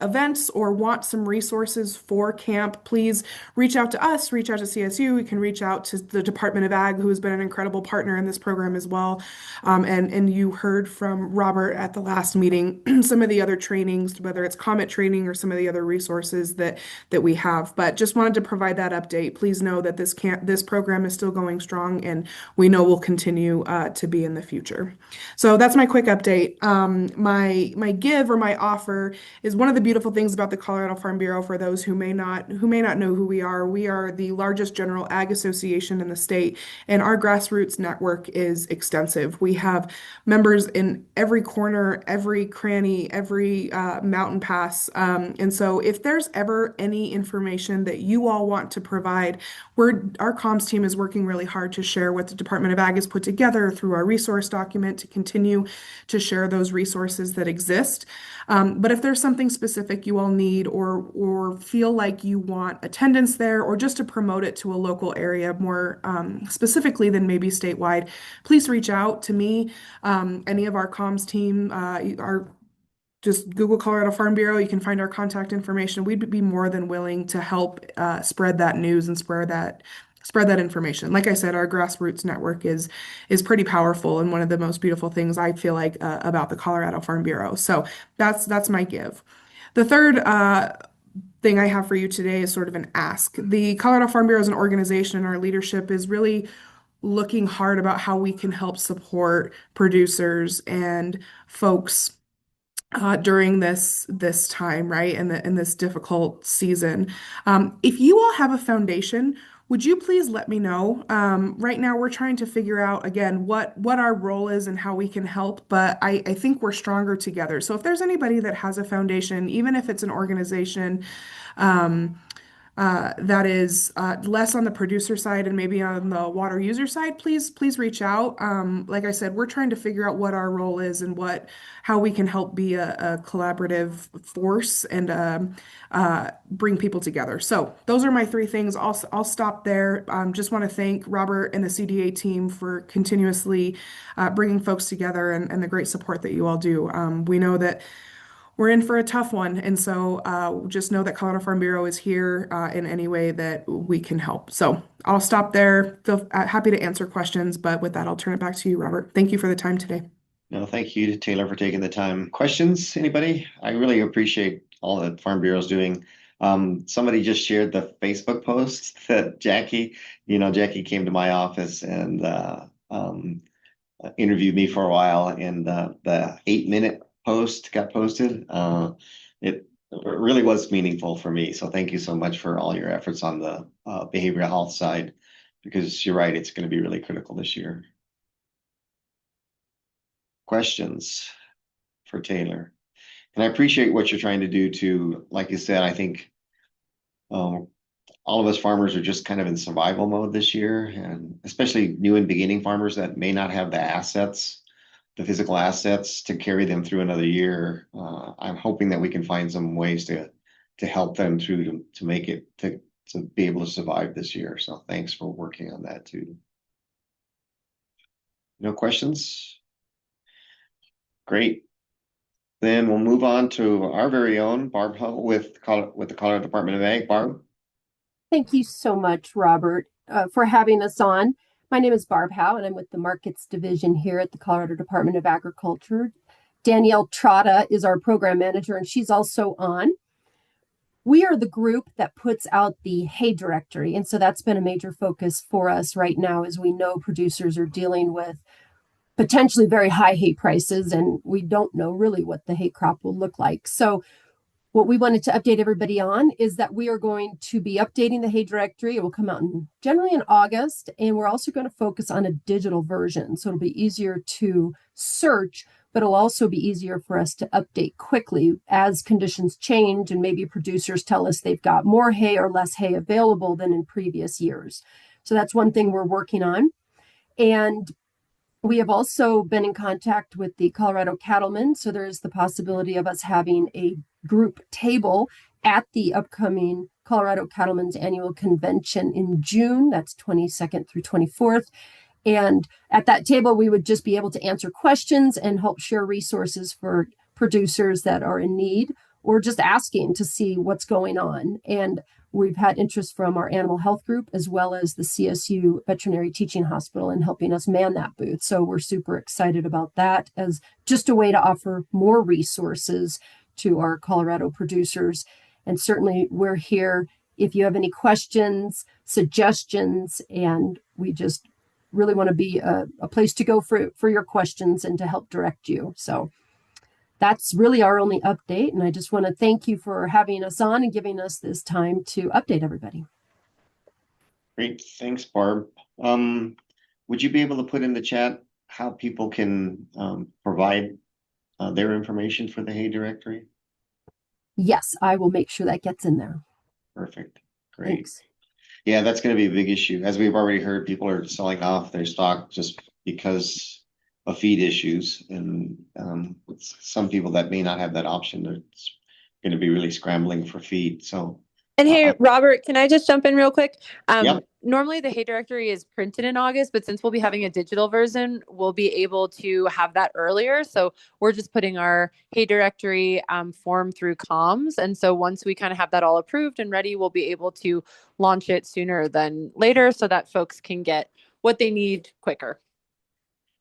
events or want some resources for camp, please reach out to us, reach out to CSU. We can reach out to the Department of Ag, who has been an incredible partner in this program as well. And you heard from Robert at the last meeting some of the other trainings, whether it's COMET training or some of the other resources that we have. But just wanted to provide that update. Please know that this program is still going strong, and we know will continue to be in the future. So that's my quick update. My give or my offer is one of the beautiful things about the Colorado Farm Bureau for those who may not know who we are. We are the largest general ag association in the state, and our grassroots network is extensive. We have members in every corner, every cranny, every mountain pass. And so if there's ever any information that you all want to provide, our comms team is working really hard to share what the Department of Ag has put together through our resource document to continue to share those resources that exist. But if there's something specific you all need or feel like you want attendance there or just to promote it to a local area more specifically than maybe statewide, please reach out to me, any of our comms team, just Google Colorado Farm Bureau. You can find our contact information. We'd be more than willing to help spread that news and spread that information. Like I said, our grassroots network is pretty powerful and one of the most beautiful things I feel like about the Colorado Farm Bureau. So that's my give. The third thing I have for you today is sort of an ask. The Colorado Farm Bureau as an organization and our leadership is really looking hard about how we can help support producers and folks during this time, right? And in this difficult season. If you all have a foundation, would you please let me know? Right now, we're trying to figure out, again, what our role is and how we can help, but I think we're stronger together. So if there's anybody that has a foundation, even if it's an organization, that is less on the producer side and maybe on the water user side, please reach out. Like I said, we're trying to figure out what our role is and how we can help be a collaborative force and bring people together. So those are my three things. I'll stop there. Just want to thank Robert and the CDA team for continuously bringing folks together and the great support that you all do. We know that we're in for a tough one. And so just know that Colorado Farm Bureau is here in any way that we can help. So I'll stop there. Feel happy to answer questions, but with that, I'll turn it back to you, Robert. Thank you for the time today. No, thank you, Taylor, for taking the time. Questions, anybody? I really appreciate all that Farm Bureau is doing. Somebody just shared the Facebook post that Jackie came to my office and interviewed me for a while, and the 8-minute post got posted. It really was meaningful for me. So thank you so much for all your efforts on the behavioral health side, because you're right, it's going to be really critical this year. Questions for Taylor? And I appreciate what you're trying to do to, like you said, I think all of us farmers are just kind of in survival mode this year, and especially new and beginning farmers that may not have the physical assets to carry them through another year. I'm hoping that we can find some ways to help them through to make it to be able to survive this year. So thanks for working on that too. No questions? Great. Then we'll move on to our very own Barb Howe with the Colorado Department of Ag. Barb. Thank you so much, Robert, for having us on. My name is Barb Howe, and I'm with the Markets Division here at the Colorado Department of Agriculture. Danielle Trotta is our program manager, and she's also on. We are the group that puts out the hay directory, and so that's been a major focus for us right now, as we know producers are dealing with potentially very high hay prices, and we don't know really what the hay crop will look like. So what we wanted to update everybody on is that we are going to be updating the hay directory. It will come out generally in August, and we're also going to focus on a digital version. So it'll be easier to search, but it'll also be easier for us to update quickly as conditions change and maybe producers tell us they've got more hay or less hay available than in previous years. So that's one thing we're working on. And we have also been in contact with the Colorado cattlemen. So there's the possibility of us having a group table at the upcoming Colorado Cattlemen's Annual Convention in June. That's 22nd through 24th. And at that table, we would just be able to answer questions and help share resources for producers that are in need or just asking to see what's going on. And we've had interest from our animal health group as well as the CSU Veterinary Teaching Hospital in helping us man that booth. So we're super excited about that as just a way to offer more resources to our Colorado producers. And certainly we're here if you have any questions, suggestions, and we just really want to be a place to go for your questions and to help direct you. So that's really our only update. And I just want to thank you for having us on and giving us this time to update everybody. Great. Thanks, Barb. Would you be able to put in the chat how people can provide their information for the hay directory? Yes, I will make sure that gets in there. Perfect. Great. Thanks. Yeah, that's going to be a big issue. As we've already heard, people are selling off their stock just because of feed issues. And some people that may not have that option, they're going to be really scrambling for feed. So. And hey, Robert, can I just jump in real quick? Yep. Normally the hay directory is printed in August, but since we'll be having a digital version, we'll be able to have that earlier. So we're just putting our hay directory form through comms. And so once we kind of have that all approved and ready, we'll be able to launch it sooner than later so that folks can get what they need quicker.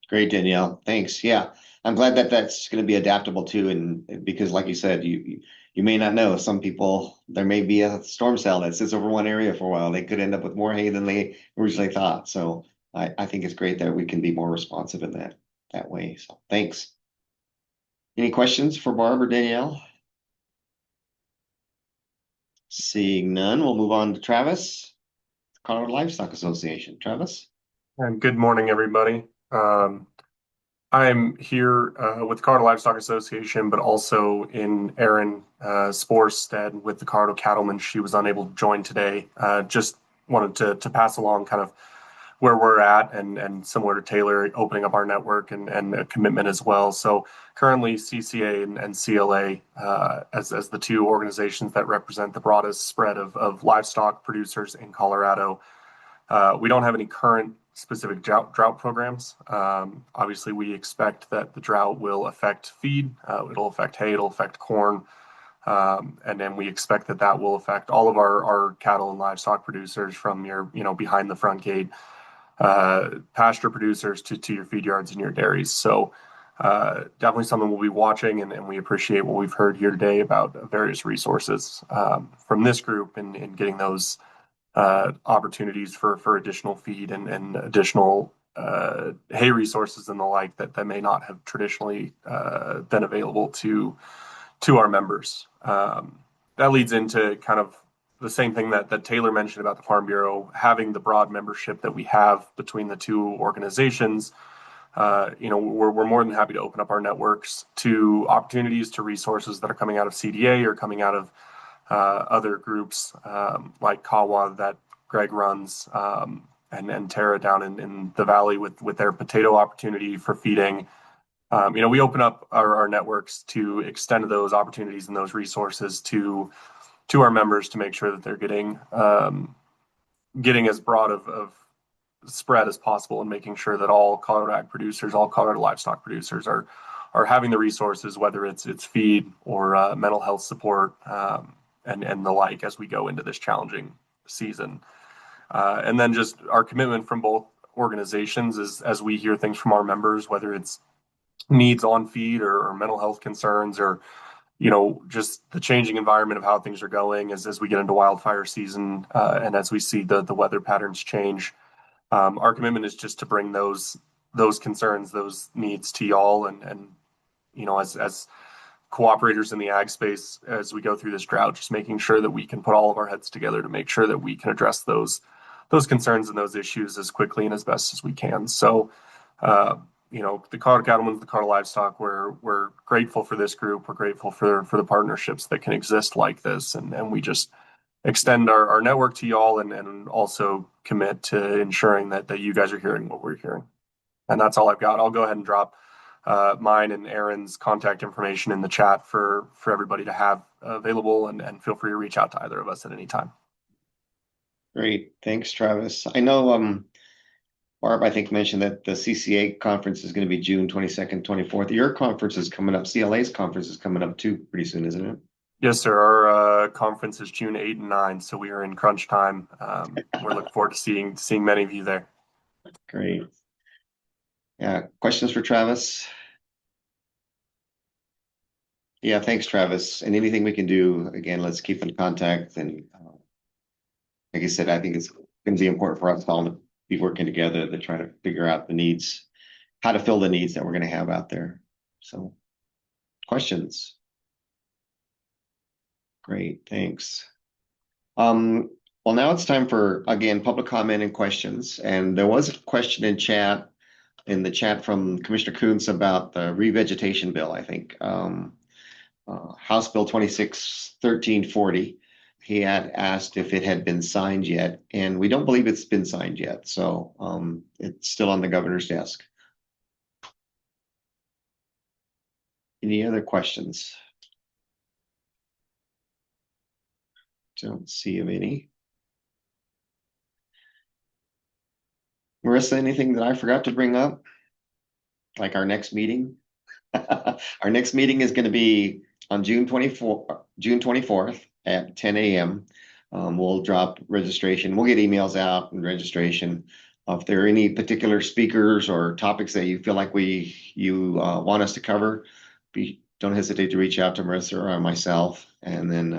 Great, Danielle. Thanks. Yeah, I'm glad that that's going to be adaptable too. And because like you said, you may not know, some people, there may be a storm cell that sits over one area for a while. They could end up with more hay than they originally thought. So I think it's great that we can be more responsive in that way. So thanks. Any questions for Barb or Danielle? Seeing none, we'll move on to Travis, Colorado Livestock Association. Travis? And good morning, everybody. I'm here with the Colorado Livestock Association, but also in Erin Spore's stead with the Colorado Cattlemen. She was unable to join today. Just wanted to pass along kind of where we're at, and similar to Taylor, opening up our network and a commitment as well. So currently CCA and CLA as the two organizations that represent the broadest spread of livestock producers in Colorado. We don't have any current specific drought programs. Obviously, we expect that the drought will affect feed, it'll affect hay, it'll affect corn, and then we expect that will affect all of our cattle and livestock producers from your, behind the front gate, pasture producers to your feed yards and your dairies. So definitely something we'll be watching, and we appreciate what we've heard here today about various resources from this group and getting those opportunities for additional feed and additional hay resources and the like that may not have traditionally been available to our members. That leads into kind of the same thing that Taylor mentioned about the Farm Bureau, having the broad membership that we have between the two organizations. We're more than happy to open up our networks to opportunities, to resources that are coming out of CDA or coming out of other groups like Kawa that Greg runs, and Tara down in the valley with their potato opportunity for feeding. We open up our networks to extend those opportunities and those resources to our members to make sure that they're getting as broad of spread as possible, and making sure that all Colorado ag producers, all Colorado livestock producers are having the resources, whether it's feed or mental health support, and the like, as we go into this challenging season. And then just our commitment from both organizations is, as we hear things from our members, whether it's needs on feed or mental health concerns, or just the changing environment of how things are going as we get into wildfire season, and as we see the weather patterns change. Our commitment is just to bring those concerns, those needs to y'all, and as cooperators in the ag space, as we go through this drought, just making sure that we can put all of our heads together to make sure that we can address those concerns and those issues as quickly and as best as we can. So, the Colorado Cattlemen, the Colorado Livestock, we're grateful for this group. We're grateful for the partnerships that can exist like this, and we just extend our network to y'all, and also commit to ensuring that you guys are hearing what we're hearing. And that's all I've got. I'll go ahead and drop mine and Aaron's contact information in the chat for everybody to have available, and feel free to reach out to either of us at any time. Great. Thanks, Travis. I know Barb, I think, mentioned that the CCA conference is going to be June 22nd, 24th. Your conference is coming up. CLA's conference is coming up too pretty soon, isn't it? Yes, sir. Our conference is June 8 and 9, so we are in crunch time. We're looking forward to seeing many of you there. Great. Yeah, questions for Travis? Yeah, thanks, Travis. And anything we can do, again, let's keep in contact. And like I said, I think it's going to be important for us all to be working together to try to figure out the needs, how to fill the needs that we're going to have out there. So, questions? Great, thanks. Well, now it's time for, again, public comment and questions. And there was a question in the chat from Commissioner Kuntz about the revegetation bill, I think. House Bill 26-1340. He had asked if it had been signed yet, and we don't believe it's been signed yet. So it's still on the governor's desk. Any other questions? Don't see of any. Marissa, anything that I forgot to bring up? Like our next meeting? Our next meeting is going to be on June 24th at 10 a.m. We'll drop registration. We'll get emails out and registration. If there are any particular speakers or topics that you feel like you want us to cover, don't hesitate to reach out to Marissa or myself, and then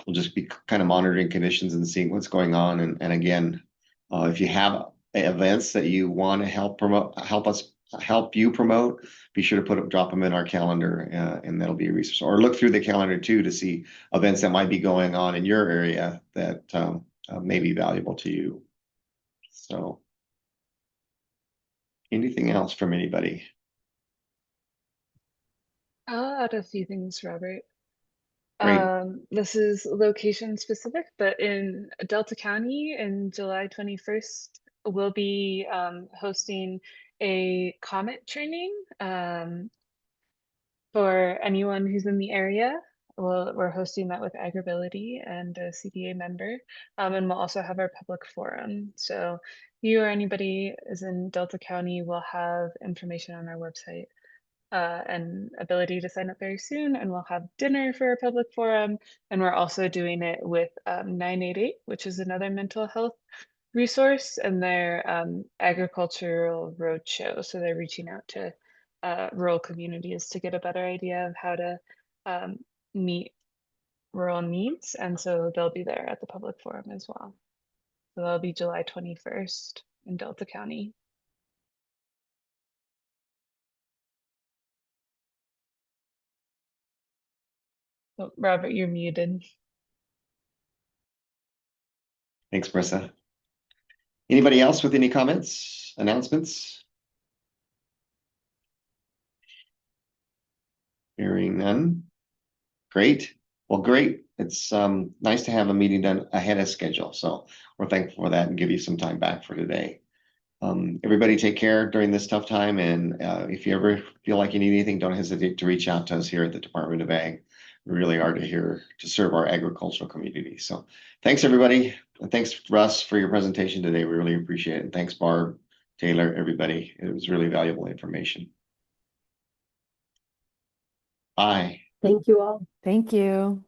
we'll just be kind of monitoring conditions and seeing what's going on. And again, if you have events that you want to help you promote, be sure to drop them in our calendar, and that'll be a resource. Or look through the calendar too to see events that might be going on in your area that may be valuable to you. So, anything else from anybody? I'll add a few things, Robert. Great. This is location specific, but in Delta County in July 21st, we'll be hosting a COMET training for anyone who's in the area. We're hosting that with Agribility and a CDA member, and we'll also have our public forum. So you or anybody is in Delta County will have information on our website and ability to sign up very soon. And we'll have dinner for a public forum. And we're also doing it with 988, which is another mental health resource, and their agricultural roadshow. So they're reaching out to rural communities to get a better idea of how to meet rural needs. And so they'll be there at the public forum as well. So that'll be July 21st in Delta County. Oh, Robert, you're muted. Thanks, Marissa. Anybody else with any comments, announcements? Hearing none. Great. Well, great. It's nice to have a meeting done ahead of schedule. So we're thankful for that and give you some time back for today. Everybody take care during this tough time. And if you ever feel like you need anything, don't hesitate to reach out to us here at the Department of Ag. We really are here to serve our agricultural community. So thanks, everybody. And thanks, Russ, for your presentation today. We really appreciate it. And thanks, Barb, Taylor, everybody. It was really valuable information. Bye. Thank you all. Thank you.